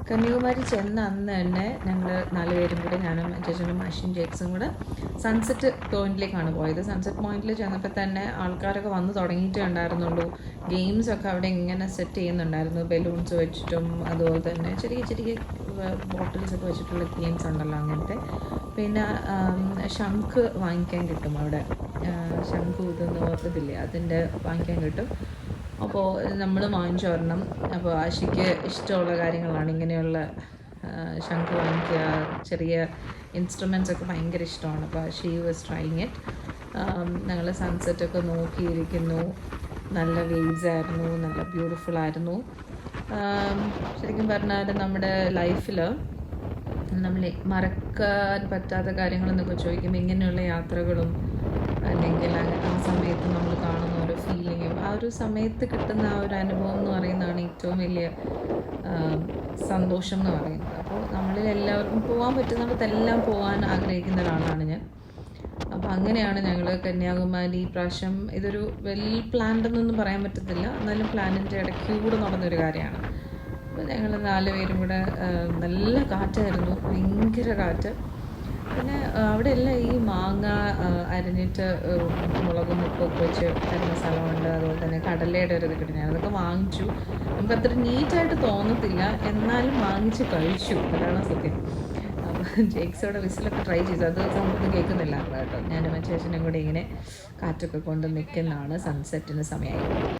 കന്യാകുമാരി ചെന്ന അന്ന് തന്നെ ഞങ്ങൾ 4 പേരും കൂടെ, ഞാനും ചേച്ചനും അശ്വിൻ ജേക്സും കൂടെ സൺസെറ്റ് പോയിന്റിലേക്കാണ് പോയത്. സൺസെറ്റ് പോയിന്റിൽ ചെന്നപ്പോൾ തന്നെ ആൾക്കാരൊക്കെ വന്ന് തുടങ്ങിയിട്ടേ ഉണ്ടായിരുന്നുള്ളൂ. ഗെയിംസൊക്കെ അവിടെ ഇങ്ങനെ സെറ്റ് ചെയ്യുന്നുണ്ടായിരുന്നു, ബലൂൺസ് വെച്ചിട്ടും അതുപോലെ തന്നെ ചെറിയ ചെറിയ ബോട്ടിൽസൊക്കെ വെച്ചിട്ടുള്ള ഗെയിംസ് ഉണ്ടല്ലോ അങ്ങനത്തെ. പിന്നെ ശംഖ് വാങ്ങിക്കാൻ കിട്ടും അവിടെ, ശംഖ് ഊതുന്ന ഇതില്ലേ അതിൻ്റെ വാങ്ങിക്കാൻ കിട്ടും. അപ്പോൾ നമ്മൾ വാങ്ങിച്ചു വരണം. അപ്പോൾ ആഷിക്ക് ഇഷ്ടമുള്ള കാര്യങ്ങളാണ് ഇങ്ങനെയുള്ള ശംഖ് വാങ്ങിക്കുക, ചെറിയ ഇൻസ്ട്രുമെൻറ്റ്സ് ഒക്കെ ഭയങ്കര ഇഷ്ടമാണ്. അപ്പോൾ ഷീ വാസ് ട്രൈയിങ് ഇറ്റ്. ഞങ്ങൾ സൺസെറ്റൊക്കെ നോക്കിയിരിക്കുന്നു. നല്ല വേവ്സ് ആയിരുന്നു, നല്ല ബ്യൂട്ടിഫുൾ ആയിരുന്നു. ശരിക്കും പറഞ്ഞാൽ നമ്മുടെ ലൈഫിൽ നമ്മൾ മറക്കാൻ പറ്റാത്ത കാര്യങ്ങളെന്നൊക്കെ ചോദിക്കുമ്പോൾ ഇങ്ങനെയുള്ള യാത്രകളും അല്ലെങ്കിൽ ആ സമയത്ത് നമ്മൾ കാണുന്ന ഓരോ ഫീലിങ്ങും ആ ഒരു സമയത്ത് കിട്ടുന്ന ആ ഒരു അനുഭവം എന്ന് പറയുന്നതാണ് ഏറ്റവും വലിയ സന്തോഷം എന്ന് പറയുന്നത്. അപ്പോൾ നമ്മളിൽ എല്ലാവർക്കും പോകാൻ പറ്റുന്നിടത്തെല്ലാം പോകാൻ ആഗ്രഹിക്കുന്ന ഒരാളാണ് ഞാൻ. അപ്പോൾ അങ്ങനെയാണ് ഞങ്ങൾ കന്യാകുമാരി പ്രാവശ്യം, ഇതൊരു വെൽ പ്ലാൻഡ് എന്നൊന്നും പറയാൻ പറ്റത്തില്ല, എന്നാലും പ്ലാനിൻ്റെ ഇടയ്ക്കൂടെ നടന്നൊരു കാര്യമാണ്. അപ്പോൾ ഞങ്ങൾ 4 പേരും കൂടെ, നല്ല കാറ്റായിരുന്നു, ഭയങ്കര കാറ്റ്. പിന്നെ അവിടെ എല്ലാം ഈ മാങ്ങ അരിഞ്ഞിട്ട് മുളകും ഉപ്പൊക്കെ വെച്ച് തരുന്ന സ്ഥലമുണ്ട്. അതുപോലെ തന്നെ കടലയുടെ ഒരു ഇത് കിട്ടുന്നത്, അതൊക്കെ വാങ്ങിച്ചു. നമുക്ക് അത്ര നീറ്റായിട്ട് തോന്നത്തില്ല, എന്നാലും വാങ്ങിച്ച് കഴിച്ചു, അതാണ് സത്യം. അപ്പോൾ ജേക്സോടെ വിസിലൊക്കെ ട്രൈ ചെയ്തു, അത് സൗണ്ടൊന്നും കേൾക്കുന്നില്ല കേട്ടോ. ഞാനും ചേച്ചനും കൂടി ഇങ്ങനെ കാറ്റൊക്കെ കൊണ്ട് നിൽക്കുന്നതാണ്. സൺസെറ്റിന് സമയമായി.